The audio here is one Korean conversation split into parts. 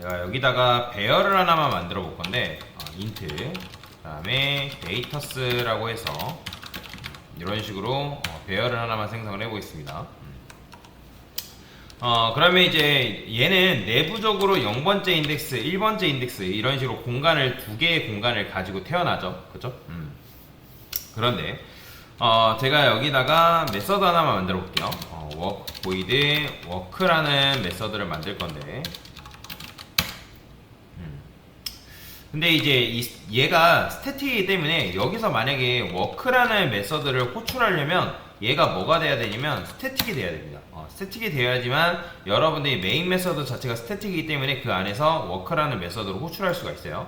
제가 여기다가 배열을 하나만 만들어 볼 건데 인트 그 다음에 데이터스라고 해서 이런 식으로 배열을 하나만 생성을 해 보겠습니다. 그러면 이제 얘는 내부적으로 0번째 인덱스, 1번째 인덱스 이런 식으로 공간을 두 개의 공간을 가지고 태어나죠. 그죠? 그런데 제가 여기다가 메서드 하나만 만들어 볼게요. void work라는 메서드를 만들 건데 근데 이제 얘가 스태틱이기 때문에 여기서 만약에 work라는 메서드를 호출하려면 얘가 뭐가 돼야 되냐면 스태틱이 돼야 됩니다. 스태틱이 되어야지만 여러분들이 메인 메서드 자체가 스태틱이기 때문에 그 안에서 work라는 메서드를 호출할 수가 있어요.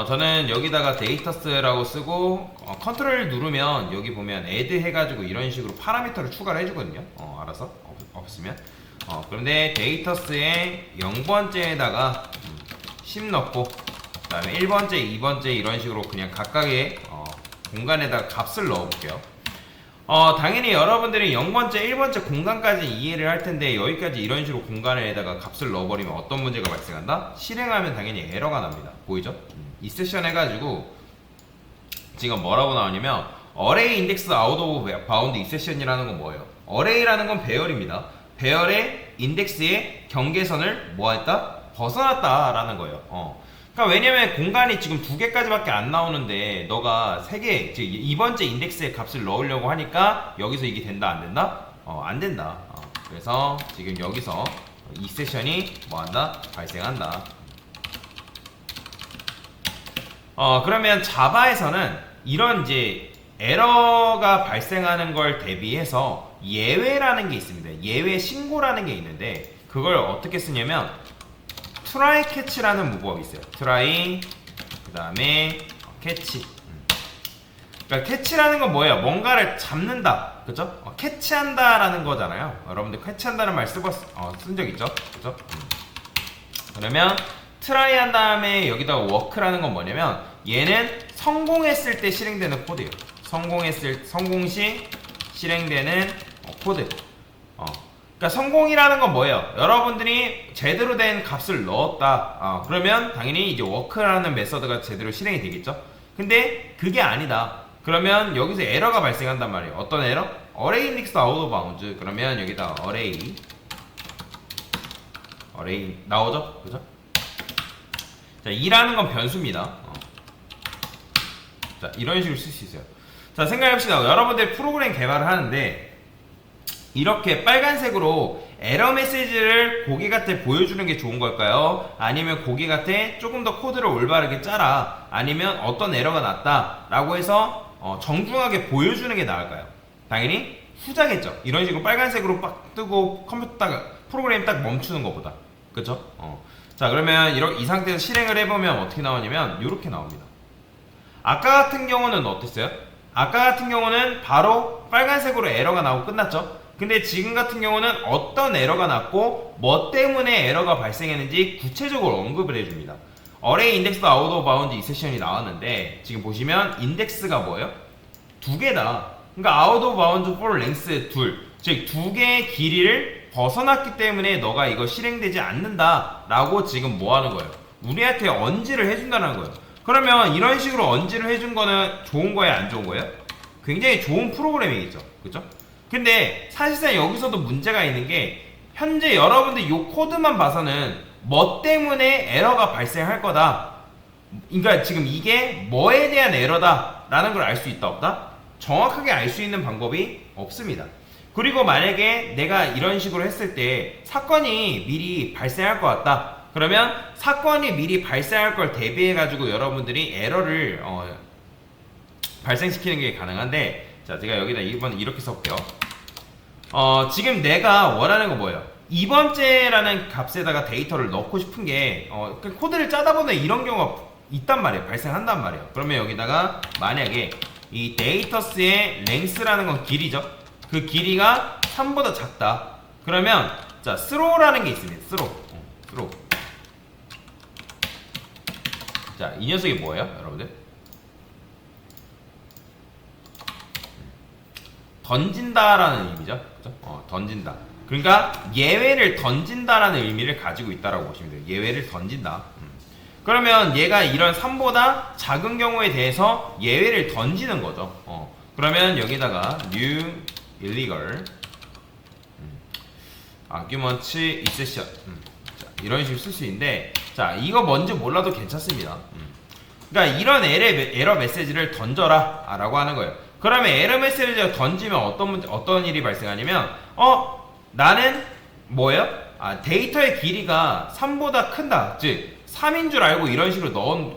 저는 여기다가 데이터스라고 쓰고 컨트롤 누르면 여기 보면 add 해가지고 이런 식으로 파라미터를 추가를 해주거든요. 알아서 없으면 그런데 데이터스에 0번째에다가 10 넣고 그 다음에 1번째, 2번째 이런 식으로 그냥 각각의 공간에다가 값을 넣어볼게요. 당연히 여러분들이 0번째, 1번째 공간까지 이해를 할 텐데 여기까지 이런 식으로 공간에다가 값을 넣어버리면 어떤 문제가 발생한다? 실행하면 당연히 에러가 납니다. 보이죠? 이 세션 해가지고 지금 뭐라고 나오냐면 array index out of bound 이 세션이라는 건 뭐예요? array라는 건 배열입니다. 배열의 인덱스의 경계선을 뭐했다? 벗어났다라는 거예요. 그러니까 왜냐면 공간이 지금 두 개까지밖에 안 나오는데 너가 세 개, 즉 2번째 인덱스의 값을 넣으려고 하니까 여기서 이게 된다 안 된다? 안 된다. 그래서 지금 여기서 이 세션이 뭐한다? 발생한다. 그러면 자바에서는 이런 이제 에러가 발생하는 걸 대비해서 예외라는 게 있습니다. 예외 신고라는 게 있는데 그걸 어떻게 쓰냐면 try catch라는 문법이 있어요. try 그 다음에 catch. 그러니까 catch라는 건 뭐예요? 뭔가를 잡는다, 그죠? 캐치한다라는 거잖아요. 여러분들 캐치한다는 말 쓴 적 있죠, 그죠? 그러면 try 한 다음에 여기다가 work라는 건 뭐냐면 얘는 성공했을 때 실행되는 코드예요. 성공 시 실행되는 코드. 그러니까 성공이라는 건 뭐예요? 여러분들이 제대로 된 값을 넣었다. 그러면 당연히 이제 work라는 메서드가 제대로 실행이 되겠죠? 근데 그게 아니다. 그러면 여기서 에러가 발생한단 말이에요. 어떤 에러? array index out of bounds. 그러면 여기다 array 나오죠? 그죠? 자, 2라는 건 변수입니다. 자, 이런 식으로 쓸 수 있어요. 자, 생각해봅시다. 여러분들 프로그램 개발을 하는데 이렇게 빨간색으로 에러 메시지를 고객한테 보여주는 게 좋은 걸까요? 아니면 고객한테 조금 더 코드를 올바르게 짜라, 아니면 어떤 에러가 났다 라고 해서 정중하게 보여주는 게 나을까요? 당연히 후자겠죠. 이런 식으로 빨간색으로 빡 뜨고 컴퓨터 프로그램 딱 멈추는 것보다. 그쵸? 자, 그러면 이 상태에서 실행을 해보면 어떻게 나오냐면 이렇게 나옵니다. 아까 같은 경우는 어땠어요? 아까 같은 경우는 바로 빨간색으로 에러가 나오고 끝났죠? 근데 지금 같은 경우는 어떤 에러가 났고 뭐 때문에 에러가 발생했는지 구체적으로 언급을 해줍니다. array index out of bound 이 세션이 나왔는데 지금 보시면 인덱스가 뭐예요? 두 개다. 그러니까 out of bound for length 둘, 즉 두 개의 길이를 벗어났기 때문에 너가 이거 실행되지 않는다 라고 지금 뭐 하는 거예요? 우리한테 언지를 해준다는 거예요. 그러면 이런 식으로 언지를 해준 거는 좋은 거예요, 안 좋은 거예요? 굉장히 좋은 프로그램이겠죠, 그죠? 근데 사실상 여기서도 문제가 있는 게 현재 여러분들 이 코드만 봐서는 뭐 때문에 에러가 발생할 거다, 그러니까 지금 이게 뭐에 대한 에러다 라는 걸 알 수 있다 없다? 정확하게 알 수 있는 방법이 없습니다. 그리고 만약에 내가 이런 식으로 했을 때 사건이 미리 발생할 것 같다, 그러면 사건이 미리 발생할 걸 대비해 가지고 여러분들이 에러를 발생시키는 게 가능한데, 자, 제가 여기다 이번 이렇게 써볼게요. 지금 내가 원하는 건 뭐예요? 2번째라는 값에다가 데이터를 넣고 싶은 게 코드를 짜다 보면 이런 경우가 있단 말이에요. 발생한단 말이에요. 그러면 여기다가 만약에 이 데이터스의 length라는 건 길이죠. 그 길이가 3보다 작다. 그러면 자, throw라는 게 있습니다. throw. 자, 이 녀석이 뭐예요, 여러분들? 던진다라는 의미죠. 그죠? 던진다. 그러니까 예외를 던진다라는 의미를 가지고 있다라고 보시면 돼요. 예외를 던진다. 그러면 얘가 이런 3보다 작은 경우에 대해서 예외를 던지는 거죠. 그러면 여기다가 new illegal argument exception 자, 이런 식으로 쓸 수 있는데, 자, 이거 뭔지 몰라도 괜찮습니다. 그러니까 이런 에러 메시지를 던져라 라고 하는 거예요. 그러면 에러 메시지를 던지면 어떤 일이 발생하냐면, 나는 뭐예요? 데이터의 길이가 3보다 큰다. 즉 3인 줄 알고 이런 식으로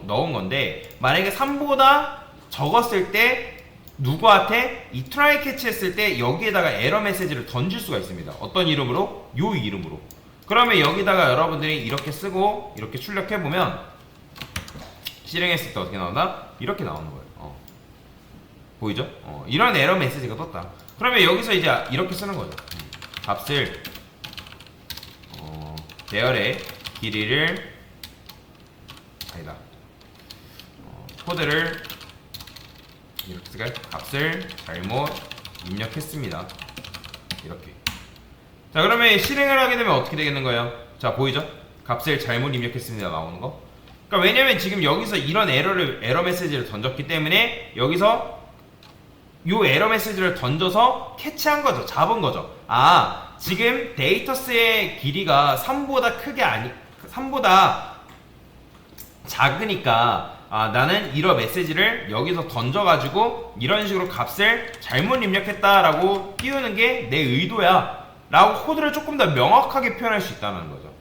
넣은 건데, 만약에 3보다 적었을 때 누구한테 이 트라이 캐치 했을 때 여기에다가 에러 메시지를 던질 수가 있습니다. 어떤 이름으로? 요 이름으로. 그러면 여기다가 여러분들이 이렇게 쓰고 이렇게 출력해보면 실행했을 때 어떻게 나온다? 이렇게 나오는 거예요. 보이죠? 이런 에러 메시지가 떴다. 그러면 여기서 이제 이렇게 쓰는 거죠. 값을 대열의 길이를 아니다. 코드를 이렇게 쓸까요? 값을 잘못 입력했습니다. 이렇게. 자, 그러면 실행을 하게 되면 어떻게 되겠는 거예요? 자, 보이죠? 값을 잘못 입력했습니다 나오는 거. 그러니까 왜냐면 지금 여기서 이런 에러 메시지를 던졌기 때문에 여기서 요 에러 메시지를 던져서 캐치한 거죠. 잡은 거죠. 지금 데이터스의 길이가 3보다 작으니까 나는 이런 메시지를 여기서 던져가지고 이런 식으로 값을 잘못 입력했다라고 띄우는 게 내 의도야 라고 코드를 조금 더 명확하게 표현할 수 있다는 거죠.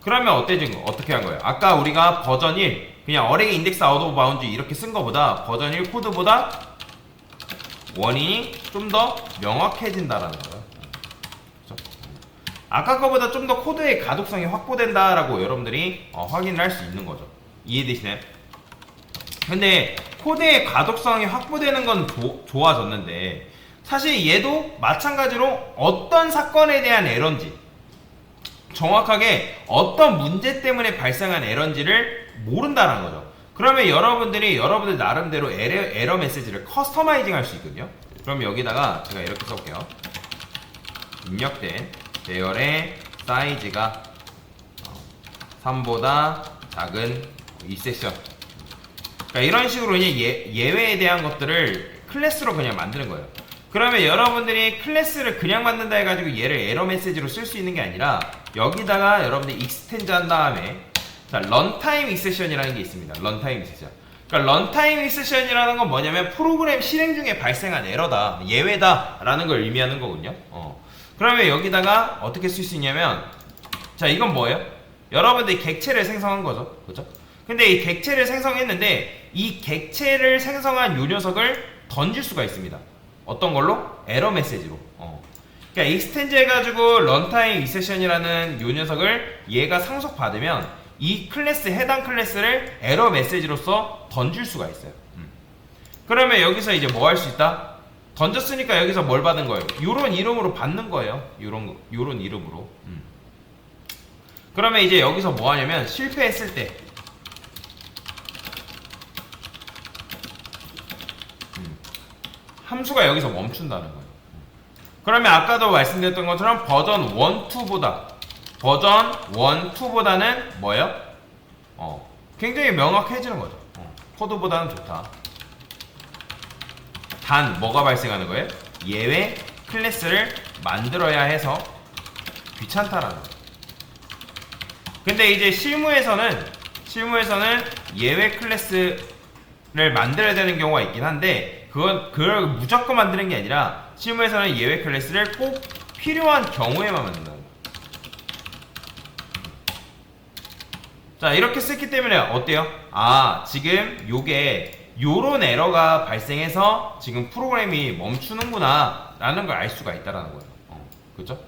그러면 어떻게 한 거예요? 아까 우리가 버전 1 그냥 어레이 인덱스 아웃 오브 바운드 이렇게 쓴 거보다 버전 1 코드보다 원인이 좀 더 명확해진다라는 거예요. 그렇죠? 아까 거보다 좀 더 코드의 가독성이 확보된다라고 여러분들이 확인을 할 수 있는 거죠. 이해되시나요? 근데 코드의 가독성이 확보되는 건 좋아졌는데, 사실 얘도 마찬가지로 어떤 사건에 대한 에러인지, 정확하게 어떤 문제 때문에 발생한 에러인지를 모른다는 거죠. 그러면 여러분들 나름대로 에러 메시지를 커스터마이징 할 수 있거든요. 그럼 여기다가 제가 이렇게 써볼게요. 입력된 대열의 사이즈가 3보다 작은 이 세션. 그러니까 이런 식으로 그냥 예외에 대한 것들을 클래스로 그냥 만드는 거예요. 그러면 여러분들이 클래스를 그냥 만든다 해가지고 얘를 에러 메시지로 쓸 수 있는 게 아니라, 여기다가 여러분들이 익스텐드 한 다음에 자, 런타임 익세션이라는 게 있습니다. 런타임 익세션. 그러니까 런타임 익세션이라는 건 뭐냐면 프로그램 실행 중에 발생한 에러다, 예외다 라는 걸 의미하는 거거든요. 그러면 여기다가 어떻게 쓸 수 있냐면, 자, 이건 뭐예요? 여러분들이 객체를 생성한 거죠. 그죠? 근데 이 객체를 생성했는데 이 객체를 생성한 요 녀석을 던질 수가 있습니다. 어떤 걸로? 에러 메시지로. 그러니까 익스텐드 해가지고 런타임 익세션이라는 요 녀석을 얘가 상속받으면 이 클래스, 해당 클래스를 에러 메시지로서 던질 수가 있어요. 그러면 여기서 이제 뭐 할 수 있다? 던졌으니까 여기서 뭘 받은 거예요? 요런 이름으로 받는 거예요. 요런 이름으로. 그러면 이제 여기서 뭐 하냐면, 실패했을 때 함수가 여기서 멈춘다는 거예요. 그러면 아까도 말씀드렸던 것처럼 버전 1, 2보다는 뭐예요? 굉장히 명확해지는 거죠. 코드보다는 좋다. 단 뭐가 발생하는 거예요? 예외 클래스를 만들어야 해서 귀찮다라는 거예요. 근데 이제 실무에서는 예외 클래스를 만들어야 되는 경우가 있긴 한데, 그걸 무조건 만드는 게 아니라 실무에서는 예외 클래스를 꼭 필요한 경우에만 만든다. 자, 이렇게 썼기 때문에 어때요? 지금 요게 요런 에러가 발생해서 지금 프로그램이 멈추는구나 라는 걸 알 수가 있다라는 거예요. 그죠?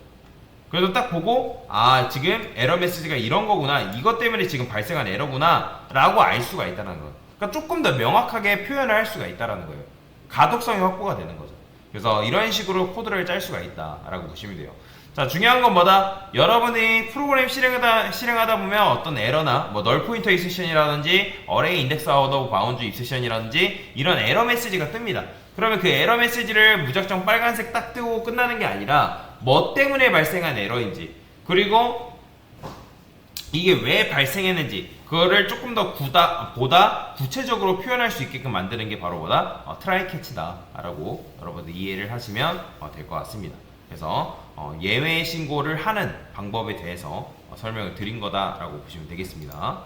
그래서 딱 보고 지금 에러 메시지가 이런 거구나, 이것 때문에 지금 발생한 에러구나 라고 알 수가 있다는 거예요. 그러니까 조금 더 명확하게 표현을 할 수가 있다는 거예요. 가독성이 확보가 되는 거죠. 그래서 이런 식으로 코드를 짤 수가 있다라고 보시면 돼요. 자, 중요한 건 뭐다? 여러분이 프로그램 실행하다 보면 어떤 에러나 널 포인터 익세션이라든지 어레이 인덱스 아웃 오브 바운드 익세션이라든지 이런 에러 메시지가 뜹니다. 그러면 그 에러 메시지를 무작정 빨간색 딱 뜨고 끝나는 게 아니라 뭐 때문에 발생한 에러인지, 그리고 이게 왜 발생했는지 그거를 조금 더 보다 구체적으로 표현할 수 있게끔 만드는 게 바로 트라이 캐치다 라고 여러분들 이해를 하시면 될 것 같습니다. 그래서 예외 신고를 하는 방법에 대해서 설명을 드린 거다 라고 보시면 되겠습니다.